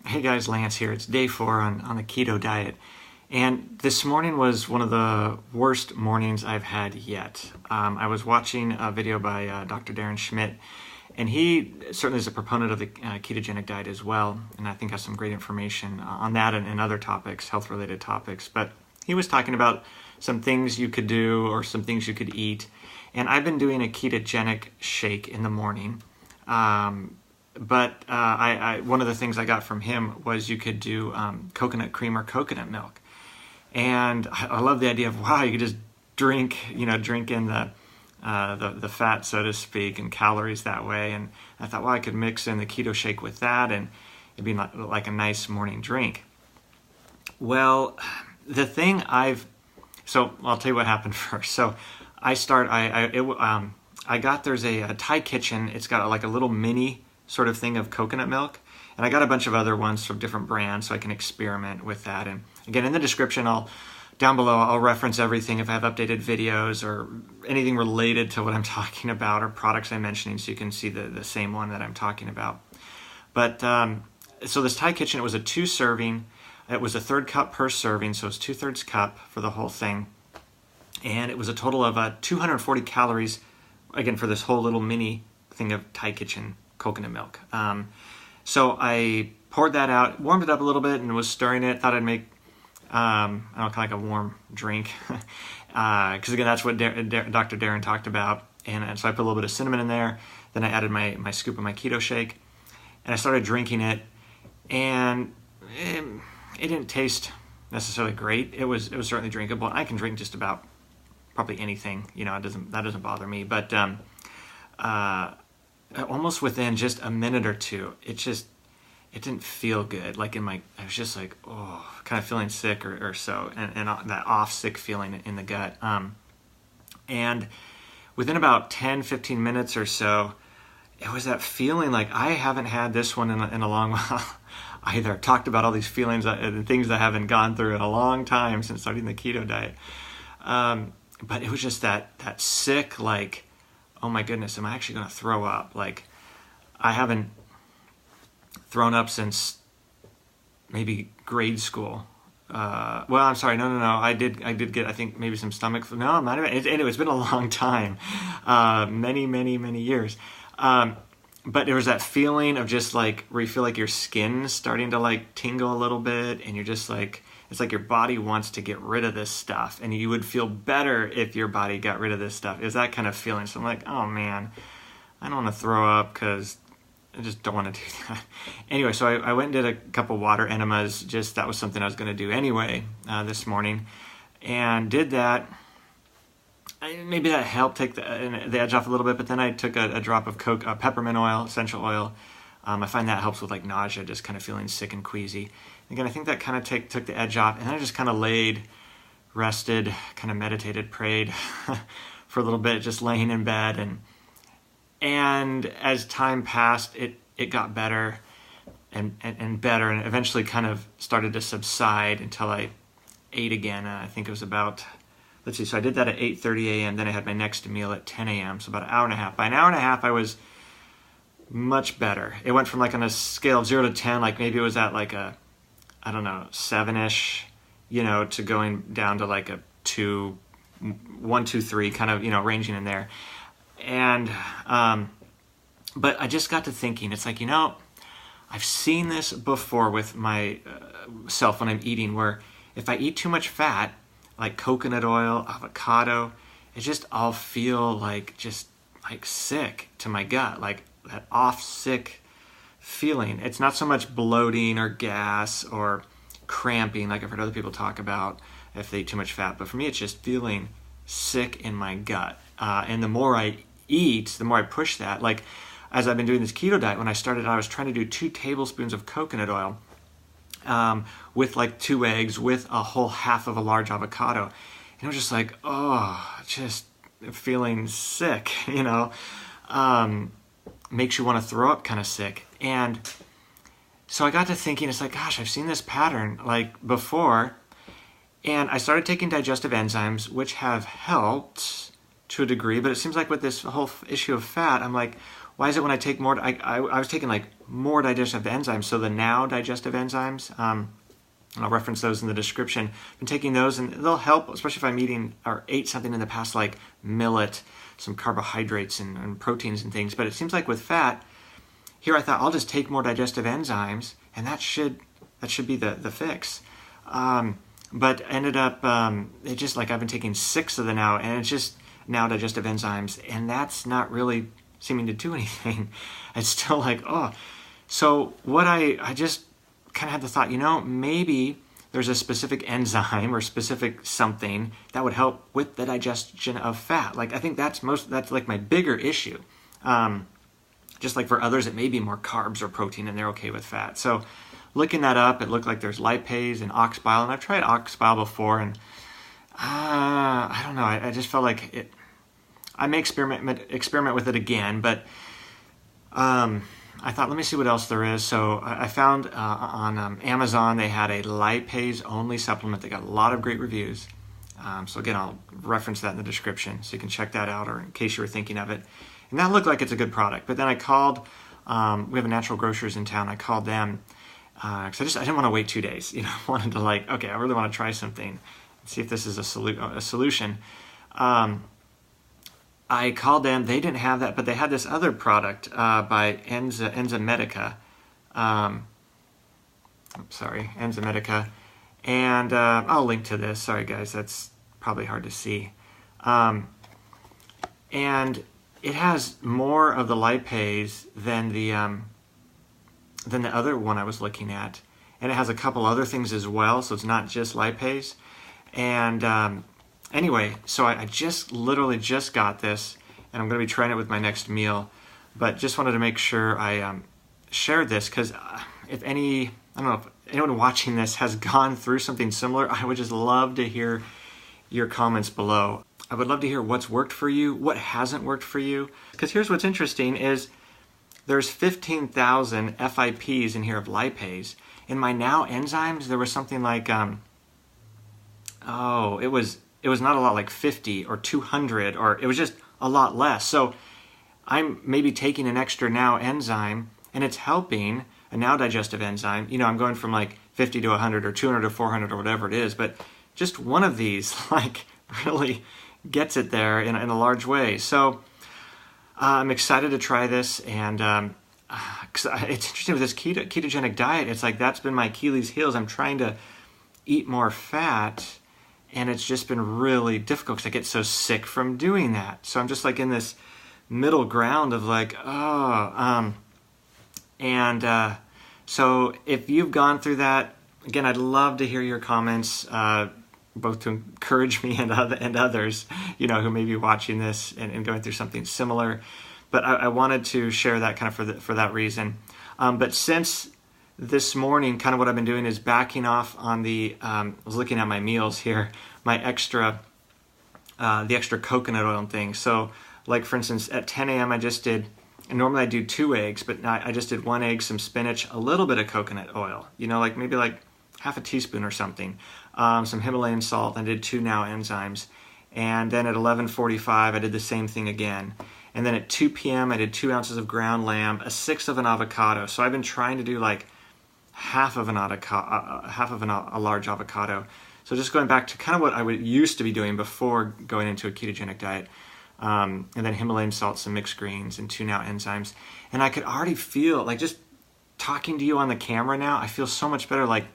Hey guys, Lance here. It's day 4 on the keto diet. And this morning was one of the worst mornings I've had yet. I was watching a video by Dr. Darren Schmidt, and he certainly is a proponent of the ketogenic diet as well, and I think has some great information on that and other topics, health-related topics. But he was talking about some things you could do or some things you could eat, and I've been doing a ketogenic shake in the morning. But one of the things I got from him was you could do coconut cream or coconut milk. And I love the idea of, wow, you could just drink in the fat, so to speak, and calories that way. And I thought, well, I could mix in the keto shake with that, and it'd be like a nice morning drink. Well, so I'll tell you what happened first. So there's a Thai kitchen. It's got like a little mini sort of thing of coconut milk, and I got a bunch of other ones from different brands so I can experiment with that. And again, in the description down below I'll reference everything if I have updated videos or anything related to what I'm talking about or products I'm mentioning, so you can see the same one that I'm talking about. But so this Thai kitchen, it was a 2 serving, it was a 1/3 cup per serving, so it's 2/3 cup for the whole thing, and it was a total of 240 calories, again, for this whole little mini thing of Thai kitchen coconut milk. So I poured that out, warmed it up a little bit, and was stirring it. Thought I'd make, kind of like a warm drink, because again, that's what Dr. Darren talked about. And so I put a little bit of cinnamon in there. Then I added my scoop of my keto shake, and I started drinking it. And it didn't taste necessarily great. It was certainly drinkable. I can drink just about probably anything. That doesn't bother me. But almost within just a minute or two, it didn't feel good. Like I was just like, kind of feeling sick or so, and that off sick feeling in the gut. And within about 10-15 minutes or so, it was that feeling like I haven't had this one in a long while either. I've talked about all these feelings and things I haven't gone through in a long time since starting the keto diet. But it was just that sick, like, oh my goodness, am I actually going to throw up? Like, I haven't thrown up since maybe grade school. Well, I'm sorry, no. I did get, I think, maybe some stomach flu. No, not even. Anyway, it's been a long time, many years. But there was that feeling of just like where you feel like your skin's starting to like tingle a little bit, and you're just like, it's like your body wants to get rid of this stuff, and you would feel better if your body got rid of this stuff. It was that kind of feeling. So I'm like, oh man, I don't want to throw up because I just don't want to do that. Anyway, so I went and did a couple water enemas. Just that was something I was going to do anyway this morning, and did that. Maybe that helped take the edge off a little bit, but then I took a drop of peppermint oil, essential oil. I find that helps with like nausea, just kind of feeling sick and queasy. Again, I think that kind of took the edge off, and then I just kind of rested, kind of meditated, prayed for a little bit, just laying in bed. And as time passed, it got better and better, and eventually kind of started to subside until I ate again. I think it was about, let's see, so I did that at 8:30 a.m., then I had my next meal at 10 a.m., so about an hour and a half. By an hour and a half, I was much better. It went from like on a scale of 0 to 10, like maybe it was at like a, I don't know, 7-ish, to going down to like a 2, 1, 2, 3, kind of, ranging in there. And, but I just got to thinking, it's like, I've seen this before with myself when I'm eating, where if I eat too much fat, like coconut oil, avocado, it just, I'll feel like just like sick to my gut, like that off sick feeling. It's not so much bloating or gas or cramping like I've heard other people talk about if they eat too much fat, but for me it's just feeling sick in my gut. And the more I eat, the more I push that. Like as I've been doing this keto diet, when I started, I was trying to do 2 tablespoons of coconut oil with like 2 eggs with a whole half of a large avocado. And it was just like, just feeling sick, makes you want to throw up, kind of sick. And so I got to thinking, it's like, gosh, I've seen this pattern like before. And I started taking digestive enzymes, which have helped to a degree, but it seems like with this whole issue of fat, I'm like, why is it when I take more, I was taking like more digestive enzymes, so the now digestive enzymes, and I'll reference those in the description. I've been taking those and they'll help, especially if I'm eating or ate something in the past like millet, some carbohydrates and proteins and things. But it seems like with fat, here I thought I'll just take more digestive enzymes and that should be the fix. But ended up, it just like I've been taking 6 of the now, and it's just now digestive enzymes, and that's not really seeming to do anything. It's still like, oh. So what I just kind of had the thought, maybe there's a specific enzyme or specific something that would help with the digestion of fat. Like, I think that's like my bigger issue. Just like for others, it may be more carbs or protein, and they're okay with fat. So looking that up, it looked like there's lipase and ox bile, and I've tried ox bile before, and I don't know. I just felt like it. I may experiment with it again, but I thought, let me see what else there is. So I found on Amazon they had a lipase-only supplement. They got a lot of great reviews. So again, I'll reference that in the description, so you can check that out, or in case you were thinking of it. And that looked like it's a good product. But then I called. We have a natural grocers in town. I called them. Because I didn't want to wait 2 days. I wanted to I really want to try something and see if this is a solution. I called them. They didn't have that, but they had this other product by Enzymedica. Enzymedica. And I'll link to this. Sorry, guys. That's probably hard to see. And it has more of the lipase than the other one I was looking at, and it has a couple other things as well, so it's not just lipase. And anyway, so I literally just got this, and I'm going to be trying it with my next meal, but just wanted to make sure I shared this, because if anyone watching this has gone through something similar, I would just love to hear your comments below. I would love to hear what's worked for you, what hasn't worked for you, because here's what's interesting is there's 15,000 FIPs in here of lipase. In my now enzymes, there was something like, it was not a lot, like 50 or 200, or it was just a lot less. So I'm maybe taking an extra now enzyme, and it's helping a now digestive enzyme. I'm going from like 50 to 100 or 200 to 400 or whatever it is, but just one of these really gets it there in a large way. So I'm excited to try this, and it's interesting with this ketogenic diet. It's like that's been my Achilles heels. I'm trying to eat more fat, and it's just been really difficult because I get so sick from doing that. So I'm just like in this middle ground of so if you've gone through that, again, I'd love to hear your comments, both to encourage me and others, who may be watching this and going through something similar. But I wanted to share that kind of for that reason. But since this morning, kind of what I've been doing is backing off on I was looking at my meals here, the extra coconut oil and things. So like for instance, at 10 a.m. and normally I do 2 eggs, but I just did 1 egg, some spinach, a little bit of coconut oil, maybe like half a teaspoon or something. Some Himalayan salt. I did 2 now enzymes. And then at 11:45, I did the same thing again. And then at 2 p.m., I did 2 ounces of ground lamb, 1/6 of an avocado. So I've been trying to do like half of a large avocado. So just going back to kind of what I used to be doing before going into a ketogenic diet. And then Himalayan salt, some mixed greens, and 2 now enzymes. And I could already feel, like just talking to you on the camera now, I feel so much better. Like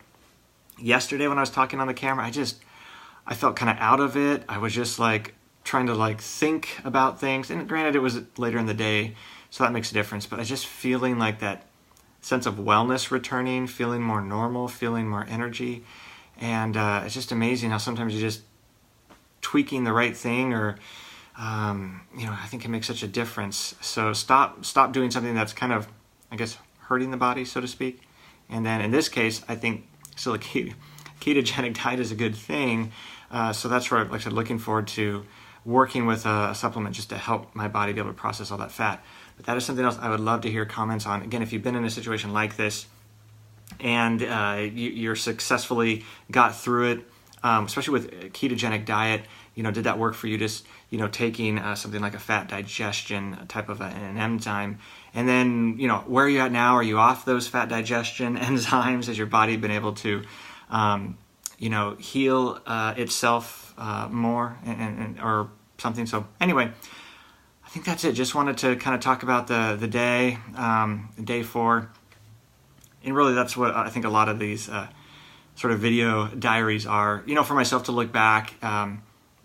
yesterday when I was talking on the camera, I felt kind of out of it. I was just like trying to like think about things. And granted, it was later in the day, so that makes a difference. But I just feeling like that sense of wellness returning, feeling more normal, feeling more energy. And it's just amazing how sometimes you just tweaking the right thing or, I think can make such a difference. So stop doing something that's kind of, I guess, hurting the body, so to speak. And then in this case, I think still a ketogenic diet is a good thing. So that's where, like I said, looking forward to working with a supplement just to help my body be able to process all that fat. But that is something else I would love to hear comments on. Again, if you've been in a situation like this and you're successfully got through it, especially with a ketogenic diet, did that work for you? Just, taking something like a fat digestion type of an enzyme. And then, where are you at now? Are you off those fat digestion enzymes? Has your body been able to, heal itself more or something? So anyway, I think that's it. Just wanted to kind of talk about the day, day 4. And really that's what I think a lot of these sort of video diaries are, for myself to look back,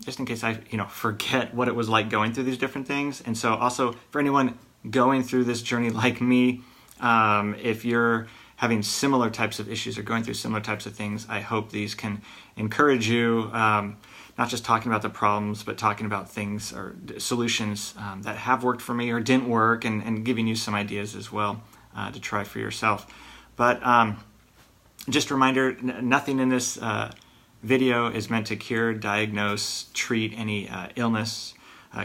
just in case I, forget what it was like going through these different things. And so also for anyone going through this journey like me, if you're having similar types of issues or going through similar types of things, I hope these can encourage you, not just talking about the problems, but talking about things or solutions that have worked for me or didn't work, and giving you some ideas as well to try for yourself. But just a reminder, nothing in this video is meant to cure, diagnose, treat any illness,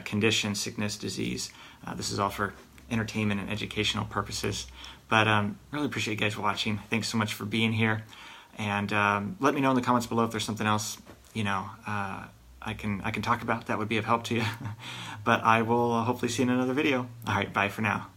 condition, sickness, disease. This is all for entertainment and educational purposes. But really appreciate you guys watching. Thanks so much for being here. And let me know in the comments below if there's something else, I can talk about that would be of help to you. But I will hopefully see you in another video. All right, bye for now.